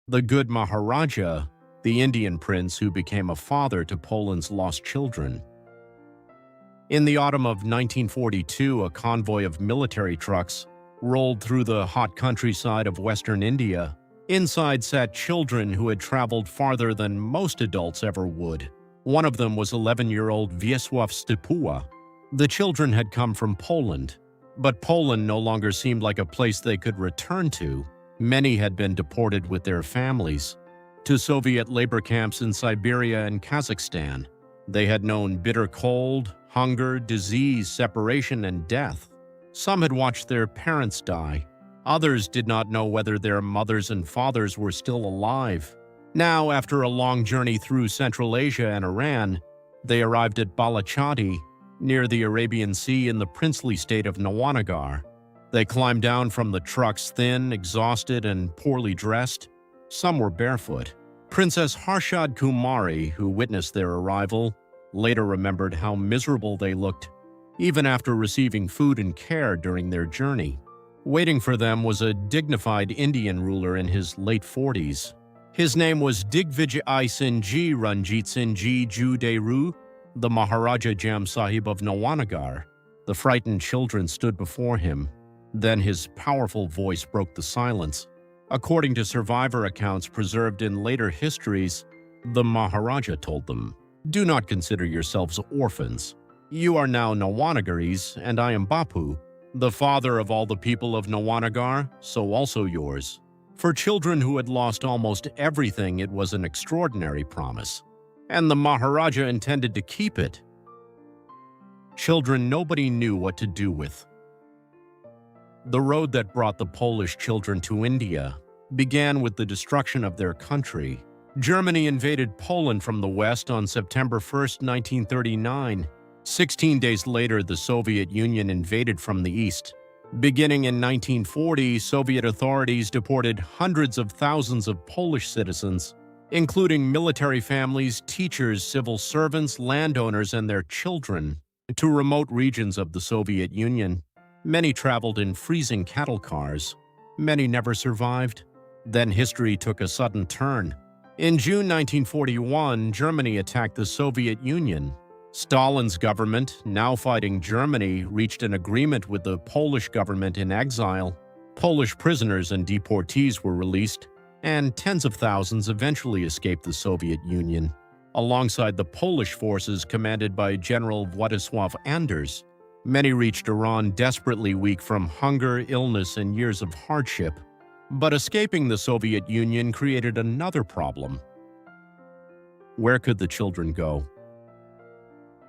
The good Maharaja, the Indian prince who became a father to Poland's lost children. In the autumn of 1942, a convoy of military trucks rolled through the hot countryside of western India. Inside sat children who had traveled farther than most adults ever would. One of them was 11-year-old Wiesław Stepuła. The children had come from Poland, but Poland no longer seemed like a place they could return to. Many had been deported with their families to Soviet labor camps in Siberia and Kazakhstan. They had known bitter cold, hunger, disease, separation, and death. Some had watched their parents die. Others did not know whether their mothers and fathers were still alive. Now, after a long journey through Central Asia and Iran, they arrived at Balachadi, near the Arabian Sea in the princely state of Nawanagar. They climbed down from the trucks thin, exhausted, and poorly dressed. Some were barefoot. Princess Harshad Kumari, who witnessed their arrival, later remembered how miserable they looked, even after receiving food and care during their journey. Waiting for them was a dignified Indian ruler in his late 40s. His name was Digvijaysinhji Ranjitsinhji Jadeja, the Maharaja Jam Sahib of Nawanagar. The frightened children stood before him. Then his powerful voice broke the silence. According to survivor accounts preserved in later histories, the Maharaja told them, "Do not consider yourselves orphans. You are now Nawanagaris, and I am Bapu, the father of all the people of Nawanagar, so also yours." For children who had lost almost everything, it was an extraordinary promise, and the Maharaja intended to keep it. Children nobody knew what to do with. The road that brought the Polish children to India began with the destruction of their country. Germany invaded Poland from the west on September 1, 1939. 16 days later, the Soviet Union invaded from the east. Beginning in 1940, Soviet authorities deported hundreds of thousands of Polish citizens, including military families, teachers, civil servants, landowners, and their children, to remote regions of the Soviet Union. Many traveled in freezing cattle cars. Many never survived. Then history took a sudden turn. In June 1941, Germany attacked the Soviet Union. Stalin's government, now fighting Germany, reached an agreement with the Polish government in exile. Polish prisoners and deportees were released, and tens of thousands eventually escaped the Soviet Union, alongside the Polish forces commanded by General Władysław Anders. Many reached Iran desperately weak from hunger, illness, and years of hardship. But escaping the Soviet Union created another problem. Where could the children go?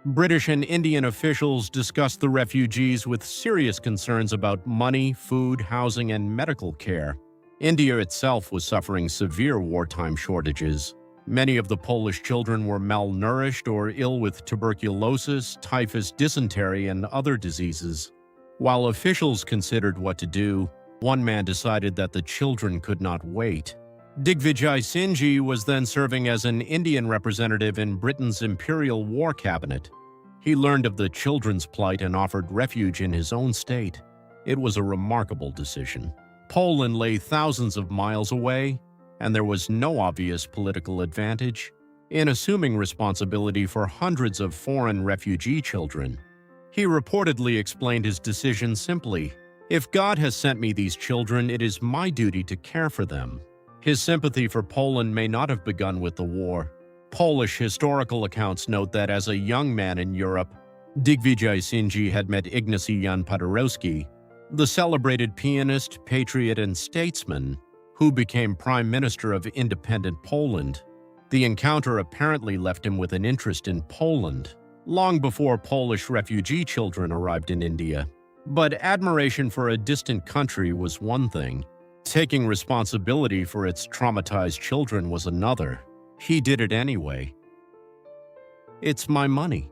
British and Indian officials discussed the refugees with serious concerns about money, food, housing, and medical care. India itself was suffering severe wartime shortages. Many of the Polish children were malnourished or ill with tuberculosis, typhus, dysentery, and other diseases. While officials considered what to do, one man decided that the children could not wait. Digvijaysinhji was then serving as an Indian representative in Britain's Imperial War Cabinet. He learned of the children's plight and offered refuge in his own state. It was a remarkable decision. Poland lay thousands of miles away, and there was no obvious political advantage in assuming responsibility for hundreds of foreign refugee children. He reportedly explained his decision simply, "If God has sent me these children, it is my duty to care for them." His sympathy for Poland may not have begun with the war. Polish historical accounts note that as a young man in Europe, Digvijaysinhji had met Ignacy Jan Paderewski, the celebrated pianist, patriot, and statesman who became Prime Minister of independent Poland. The encounter apparently left him with an interest in Poland, long before Polish refugee children arrived in India. But admiration for a distant country was one thing. Taking responsibility for its traumatized children was another. He did it anyway. "It's my money."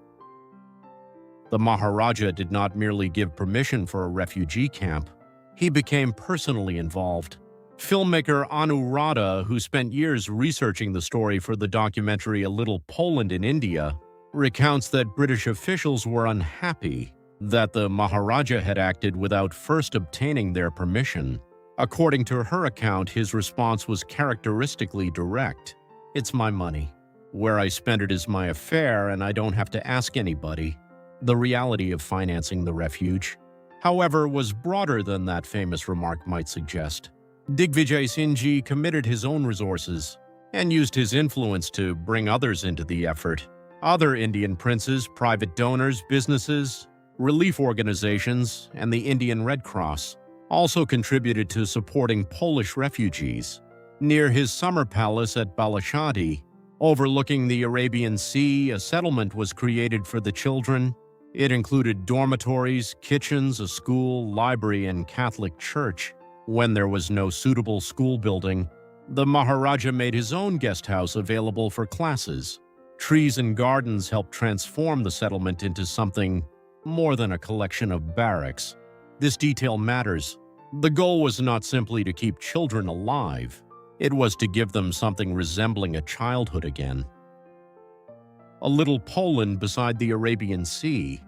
The Maharaja did not merely give permission for a refugee camp. He became personally involved. Filmmaker Anuradha, who spent years researching the story for the documentary A Little Poland in India, recounts that British officials were unhappy that the Maharaja had acted without first obtaining their permission. According to her account, his response was characteristically direct. "It's my money. Where I spend it is my affair, and I don't have to ask anybody." The reality of financing the refuge, however, was broader than that famous remark might suggest. Digvijaysinhji committed his own resources and used his influence to bring others into the effort. Other Indian princes, private donors, businesses, relief organizations, and the Indian Red Cross also contributed to supporting Polish refugees. Near his summer palace at Balachadi, overlooking the Arabian Sea, a settlement was created for the children. It included dormitories, kitchens, a school, library, and Catholic church. When there was no suitable school building, the Maharaja made his own guest house available for classes. Trees and gardens helped transform the settlement into something more than a collection of barracks. This detail matters. The goal was not simply to keep children alive. It was to give them something resembling a childhood again. A little Poland beside the Arabian Sea.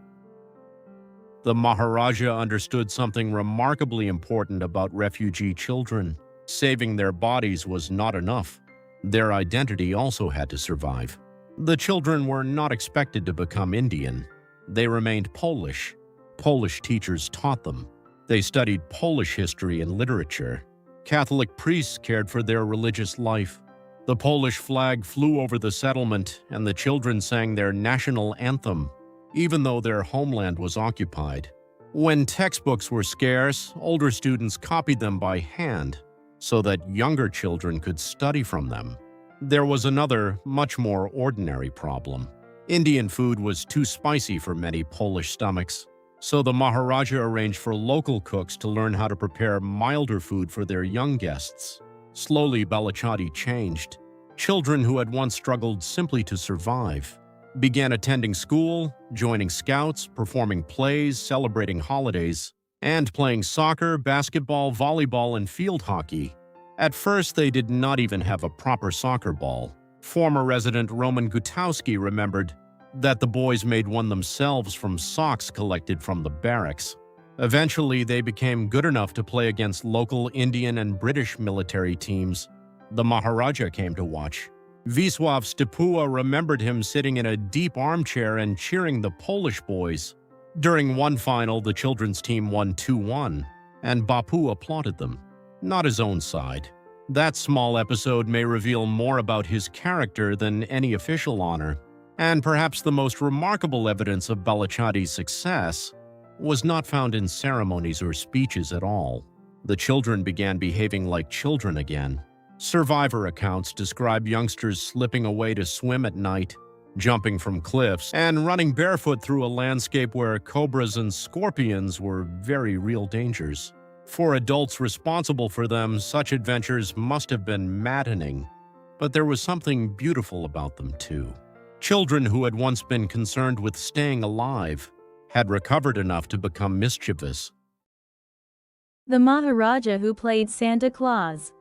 The Maharaja understood something remarkably important about refugee children. Saving their bodies was not enough. Their identity also had to survive. The children were not expected to become Indian. They remained Polish. Polish teachers taught them. They studied Polish history and literature. Catholic priests cared for their religious life. The Polish flag flew over the settlement, and the children sang their national anthem, even though their homeland was occupied. When textbooks were scarce, older students copied them by hand so that younger children could study from them. There was another, much more ordinary problem. Indian food was too spicy for many Polish stomachs, so the Maharaja arranged for local cooks to learn how to prepare milder food for their young guests. Slowly, Balachadi changed. Children who had once struggled simply to survive began attending school, joining scouts, performing plays, celebrating holidays, and playing soccer, basketball, volleyball, and field hockey. At first, they did not even have a proper soccer ball. Former resident Roman Gutowski remembered that the boys made one themselves from socks collected from the barracks. Eventually, they became good enough to play against local Indian and British military teams. The Maharaja came to watch. Wisław Stepua remembered him sitting in a deep armchair and cheering the Polish boys. During one final, the children's team won 2-1, and Bapu applauded them, not his own side. That small episode may reveal more about his character than any official honor, and perhaps the most remarkable evidence of Balachadi's success was not found in ceremonies or speeches at all. The children began behaving like children again. Survivor accounts describe youngsters slipping away to swim at night, jumping from cliffs, and running barefoot through a landscape where cobras and scorpions were very real dangers. For adults responsible for them, such adventures must have been maddening, but there was something beautiful about them too. Children who had once been concerned with staying alive had recovered enough to become mischievous. The Maharaja who played Santa Claus.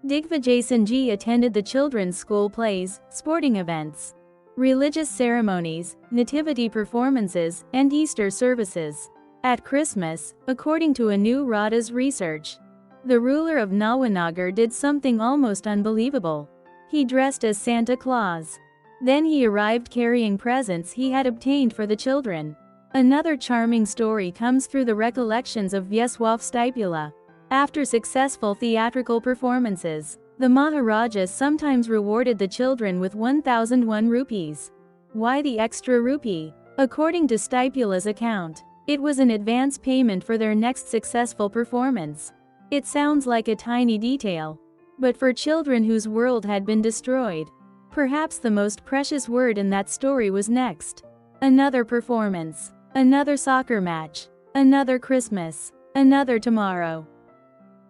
Digvijaysinhji attended the children's school plays, sporting events, religious ceremonies, nativity performances, and Easter services. At Christmas, according to a new Rada's research, the ruler of Nawanagar did something almost unbelievable. He dressed as Santa Claus. Then he arrived carrying presents he had obtained for the children. Another charming story comes through the recollections of Wisław Stepua. After successful theatrical performances, the Maharaja sometimes rewarded the children with 1,001 rupees. Why the extra rupee? According to Stepula's account, it was an advance payment for their next successful performance. It sounds like a tiny detail, but for children whose world had been destroyed, perhaps the most precious word in that story was next. Another performance, another soccer match, another Christmas, another tomorrow.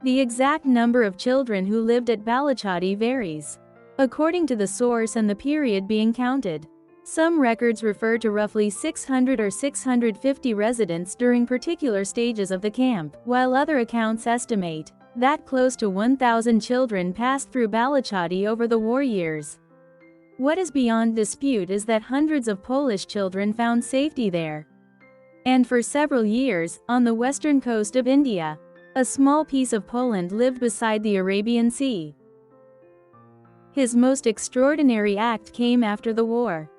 The exact number of children who lived at Balachadi varies, according to the source and the period being counted. Some records refer to roughly 600 or 650 residents during particular stages of the camp, while other accounts estimate that close to 1,000 children passed through Balachadi over the war years. What is beyond dispute is that hundreds of Polish children found safety there. And for several years, on the western coast of India. A small piece of Poland lived beside the Arabian Sea. His most extraordinary act came after the war.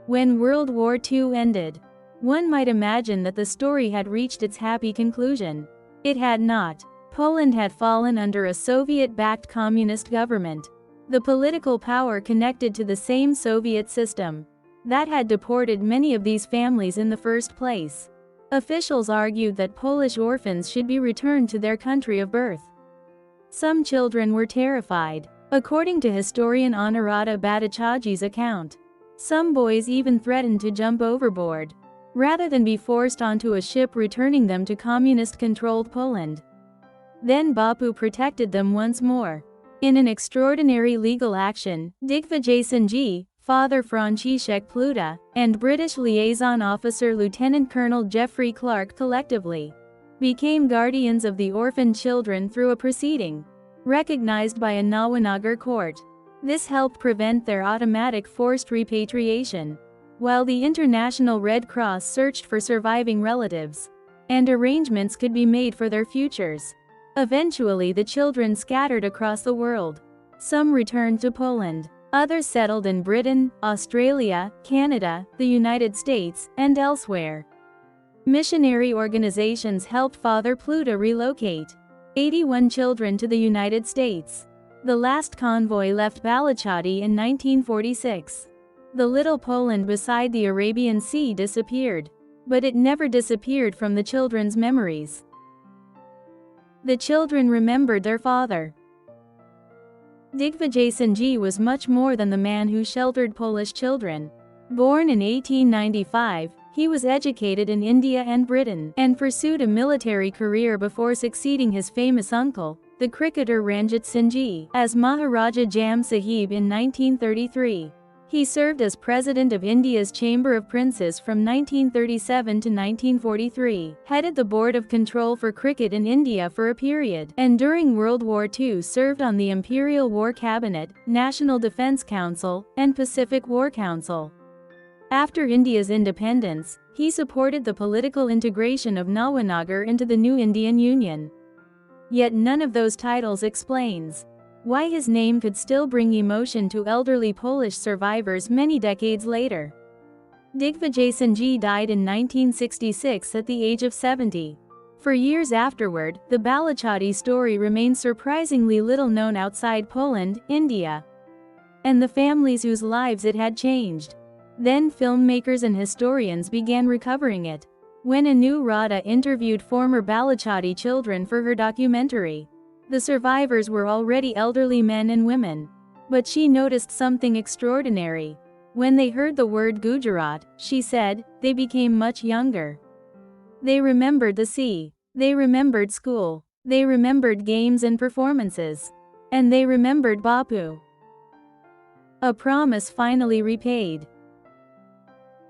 When World War II ended, one might imagine that the story had reached its happy conclusion. It had not. Poland had fallen under a Soviet-backed communist government, the political power connected to the same Soviet system that had deported many of these families in the first place. Officials argued that Polish orphans should be returned to their country of birth. Some children were terrified. According to historian Honorata Balachadi's account, some boys even threatened to jump overboard, rather than be forced onto a ship returning them to communist-controlled Poland. Then Bapu protected them once more. In an extraordinary legal action, Digvijaysinhji, Father Franciszek Pluta, and British liaison officer Lieutenant Colonel Geoffrey Clark collectively became guardians of the orphaned children through a proceeding recognized by a Nawanagar court. This helped prevent their automatic forced repatriation, while the International Red Cross searched for surviving relatives, and arrangements could be made for their futures. Eventually, the children scattered across the world. Some returned to Poland. Others settled in Britain, Australia, Canada, the United States, and elsewhere. Missionary organizations helped Father Pluta relocate 81 children to the United States. The last convoy left Balachadi in 1946. The little Poland beside the Arabian Sea disappeared, but it never disappeared from the children's memories. The children remembered their father. Digvijaysinhji was much more than the man who sheltered Polish children. Born in 1895, he was educated in India and Britain, and pursued a military career before succeeding his famous uncle, the cricketer Ranjitsinhji, as Maharaja Jam Sahib in 1933. He served as President of India's Chamber of Princes from 1937 to 1943, headed the Board of Control for Cricket in India for a period, and during World War II served on the Imperial War Cabinet, National Defence Council, and Pacific War Council. After India's independence, he supported the political integration of Nawanagar into the new Indian Union. Yet none of those titles explains why his name could still bring emotion to elderly Polish survivors many decades later. Digvijaysinhji died in 1966 at the age of 70. For years afterward, the Balachadi story remains surprisingly little known outside Poland, India, and the families whose lives it had changed. Then filmmakers and historians began recovering it. When Anuradha interviewed former Balachadi children for her documentary, the survivors were already elderly men and women. But she noticed something extraordinary. When they heard the word Gujarat, she said, they became much younger. They remembered the sea. They remembered school. They remembered games and performances. And they remembered Bapu. A promise finally repaid.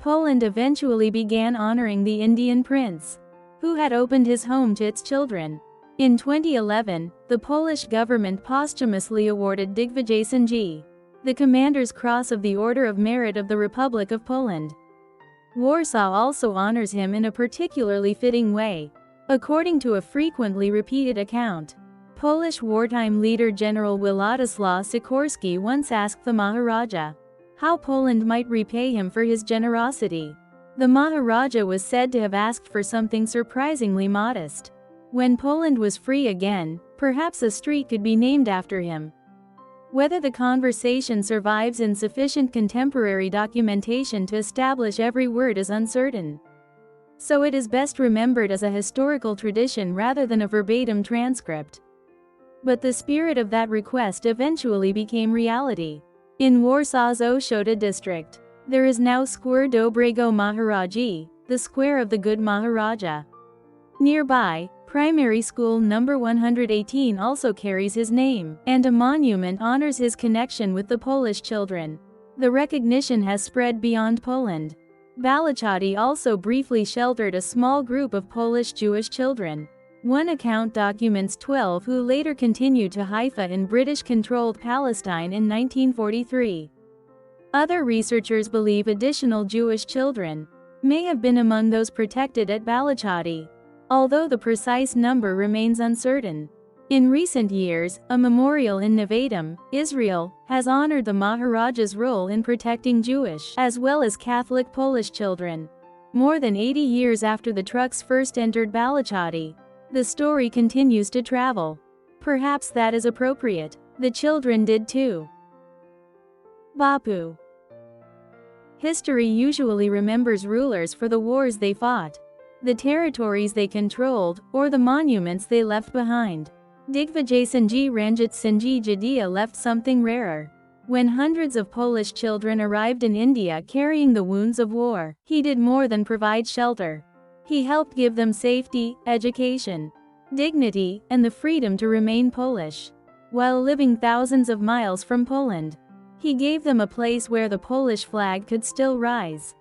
Poland eventually began honoring the Indian prince, who had opened his home to its children. In 2011, the Polish government posthumously awarded Digvijaysinhji the Commander's Cross of the Order of Merit of the Republic of Poland. Warsaw also honors him in a particularly fitting way. According to a frequently repeated account, Polish wartime leader General Władysław Sikorski once asked the Maharaja how Poland might repay him for his generosity. The Maharaja was said to have asked for something surprisingly modest. When Poland was free again, perhaps a street could be named after him. Whether the conversation survives in sufficient contemporary documentation to establish every word is uncertain. So it is best remembered as a historical tradition rather than a verbatim transcript. But the spirit of that request eventually became reality. In Warsaw's Oshota district, there is now Square Dobrego Maharaji, the square of the good Maharaja. Nearby, primary school number 118 also carries his name, and a monument honors his connection with the Polish children. The recognition has spread beyond Poland. Balachadi also briefly sheltered a small group of Polish Jewish children. One account documents 12 who later continued to Haifa in British-controlled Palestine in 1943. Other researchers believe additional Jewish children may have been among those protected at Balachadi. although the precise number remains uncertain. In recent years, a memorial in Nevatim, Israel, has honored the Maharaja's role in protecting Jewish as well as Catholic Polish children. More than 80 years after the trucks first entered Balachadi, the story continues to travel. Perhaps that is appropriate. The children did too. Bapu. History usually remembers rulers for the wars they fought, the territories they controlled, or the monuments they left behind. Digvijaysinhji Ranjitsinhji Jadeja left something rarer. When hundreds of Polish children arrived in India carrying the wounds of war, he did more than provide shelter. He helped give them safety, education, dignity, and the freedom to remain Polish. While living thousands of miles from Poland, he gave them a place where the Polish flag could still rise,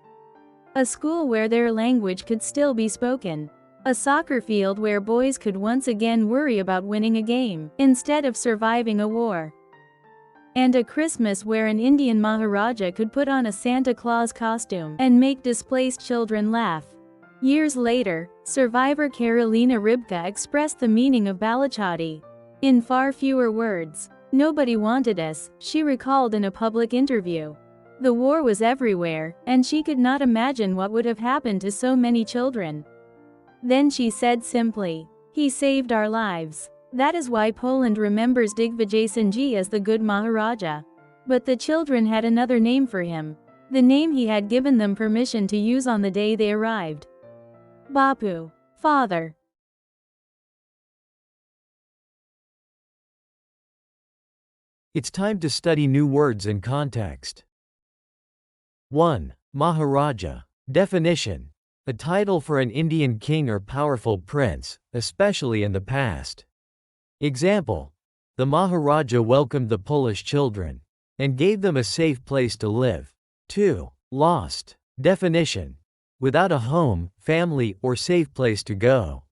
a school where their language could still be spoken, a soccer field where boys could once again worry about winning a game instead of surviving a war, and a Christmas where an Indian Maharaja could put on a Santa Claus costume and make displaced children laugh. Years later, survivor Karolina Rybka expressed the meaning of Balachadi in far fewer words. "Nobody wanted us," she recalled in a public interview. The war was everywhere, and she could not imagine what would have happened to so many children. Then she said simply, "He saved our lives." That is why Poland remembers Digvijaysinhji as the good Maharaja. But the children had another name for him, the name he had given them permission to use on the day they arrived. Bapu, father. It's time to study new words in context. 1. Maharaja. Definition: a title for an Indian king or powerful prince, especially in the past. Example: the Maharaja welcomed the Polish children and gave them a safe place to live. 2. Lost. Definition: without a home, family, or safe place to go.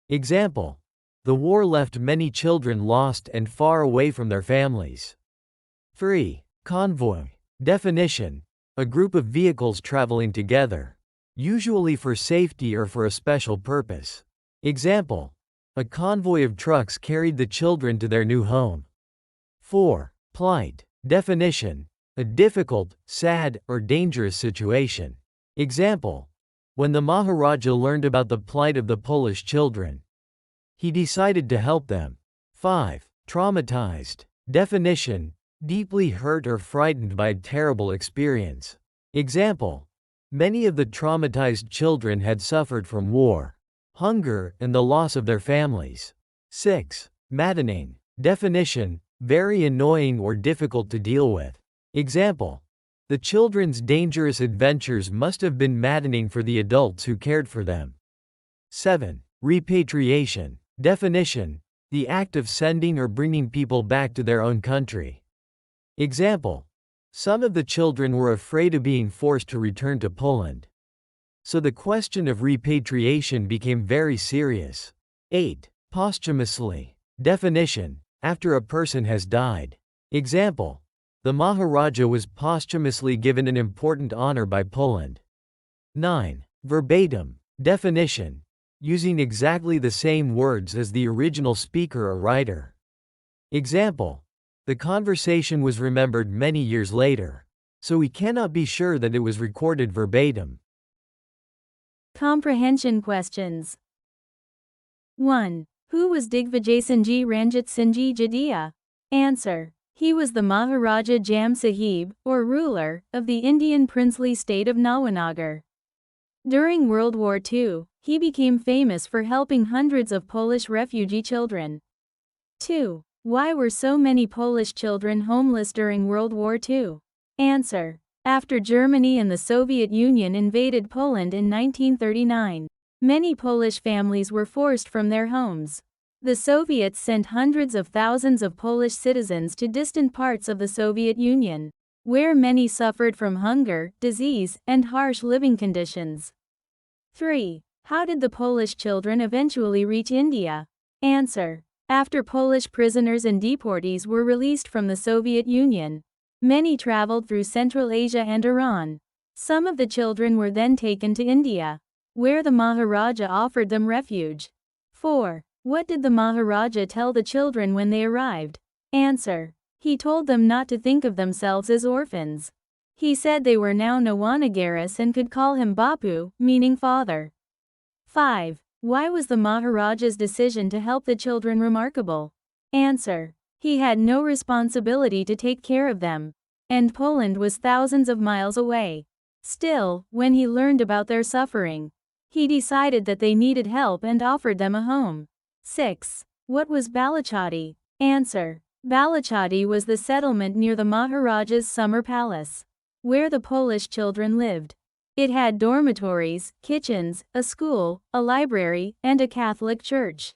Example: the war left many children lost and far away from their families. 3. Convoy. Definition: a group of vehicles traveling together, usually for safety or for a special purpose. Example: a convoy of trucks carried the children to their new home. 4. Plight. Definition: a difficult, sad, or dangerous situation. Example: when the Maharaja learned about the plight of the Polish children, he decided to help them. 5. Traumatized. Definition: deeply hurt or frightened by a terrible experience. Example: many of the traumatized children had suffered from war, hunger, and the loss of their families. 6. Maddening. Definition: very annoying or difficult to deal with. Example: the children's dangerous adventures must have been maddening for the adults who cared for them. 7. Repatriation. Definition: the act of sending or bringing people back to their own country. Example: some of the children were afraid of being forced to return to Poland, so the question of repatriation became very serious. 8. Posthumously. Definition: after a person has died. Example: the Maharaja was posthumously given an important honor by Poland. 9. Verbatim. Definition: using exactly the same words as the original speaker or writer. Example: the conversation was remembered many years later, so we cannot be sure that it was recorded verbatim. Comprehension questions. 1. Who was Digvijaysinhji Ranjitsinhji Jadeja? Answer: he was the Maharaja Jam Sahib, or ruler, of the Indian princely state of Nawanagar. During World War II, he became famous for helping hundreds of Polish refugee children. 2. Why were so many Polish children homeless during World War II? Answer: after Germany and the Soviet Union invaded Poland in 1939, many Polish families were forced from their homes. The Soviets sent hundreds of thousands of Polish citizens to distant parts of the Soviet Union, where many suffered from hunger, disease, and harsh living conditions. 3. How did the Polish children eventually reach India? Answer: after Polish prisoners and deportees were released from the Soviet Union, many traveled through Central Asia and Iran. Some of the children were then taken to India. where the Maharaja offered them refuge. 4. What did the Maharaja tell the children when they arrived? Answer. He told them not to think of themselves as orphans. He said they were now Nawanagaris and could call him Bapu, meaning father. 5. Why was the Maharaja's decision to help the children remarkable? Answer. He had no responsibility to take care of them, and Poland was thousands of miles away. Still, when he learned about their suffering, he decided that they needed help and offered them a home. 6. What was Balachadi? Answer. Balachadi was the settlement near the Maharaja's summer palace, where the Polish children lived. It had dormitories, kitchens, a school, a library, and a Catholic church.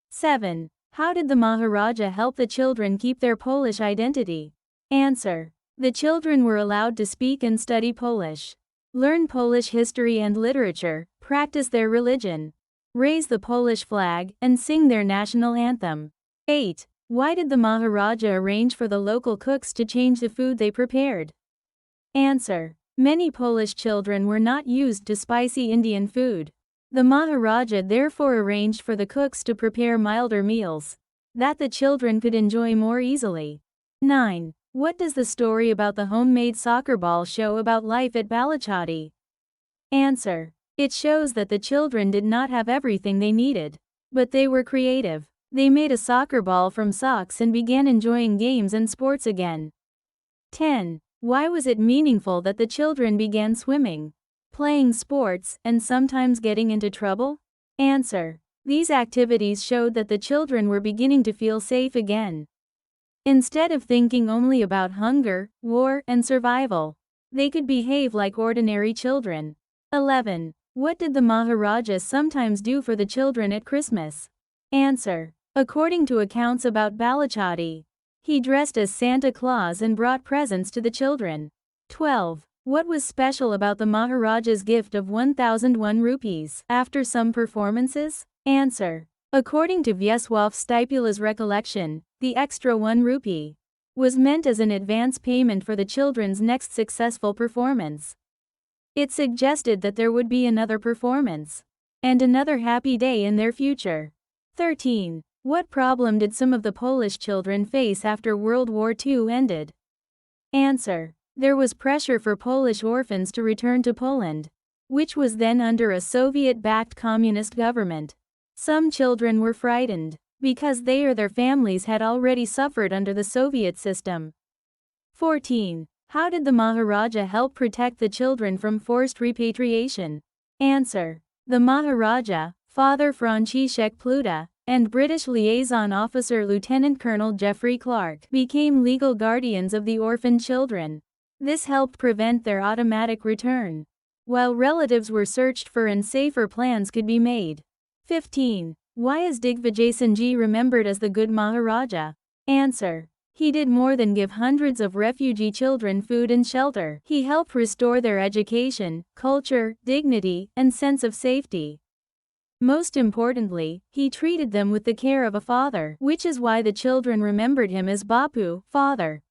7. How did the Maharaja help the children keep their Polish identity? Answer. The children were allowed to speak and study Polish, learn Polish history and literature, practice their religion, raise the Polish flag, and sing their national anthem. 8. Why did the Maharaja arrange for the local cooks to change the food they prepared? Answer. Many Polish children were not used to spicy Indian food. The Maharaja therefore arranged for the cooks to prepare milder meals that the children could enjoy more easily. 9. What does the story about the homemade soccer ball show about life at Balachadi? Answer. It shows that the children did not have everything they needed, but they were creative. They made a soccer ball from socks and began enjoying games and sports again. 10. Why was it meaningful that the children began swimming, playing sports, and sometimes getting into trouble? Answer. These activities showed that the children were beginning to feel safe again. Instead of thinking only about hunger, war, and survival, they could behave like ordinary children. 11. What did the Maharaja sometimes do for the children at Christmas? Answer. According to accounts about Balachadi, he dressed as Santa Claus and brought presents to the children. 12. What was special about the Maharaja's gift of 1,001 rupees after some performances? Answer. According to Vyesław Stipula's recollection, the extra 1 rupee was meant as an advance payment for the children's next successful performance. It suggested that there would be another performance and another happy day in their future. 13. What problem did some of the Polish children face after World War II ended? Answer. There was pressure for Polish orphans to return to Poland, which was then under a Soviet-backed communist government. Some children were frightened, because they or their families had already suffered under the Soviet system. 14. How did the Maharaja help protect the children from forced repatriation? Answer. The Maharaja, Father Franciszek Pluta, and British liaison officer Lieutenant Colonel Geoffrey Clark became legal guardians of the orphaned children. This helped prevent their automatic return, while relatives were searched for and safer plans could be made. 15. Why is Digvijaysinhji remembered as the good Maharaja? Answer. He did more than give hundreds of refugee children food and shelter. He helped restore their education, culture, dignity, and sense of safety. Most importantly, he treated them with the care of a father, which is why the children remembered him as Bapu, father.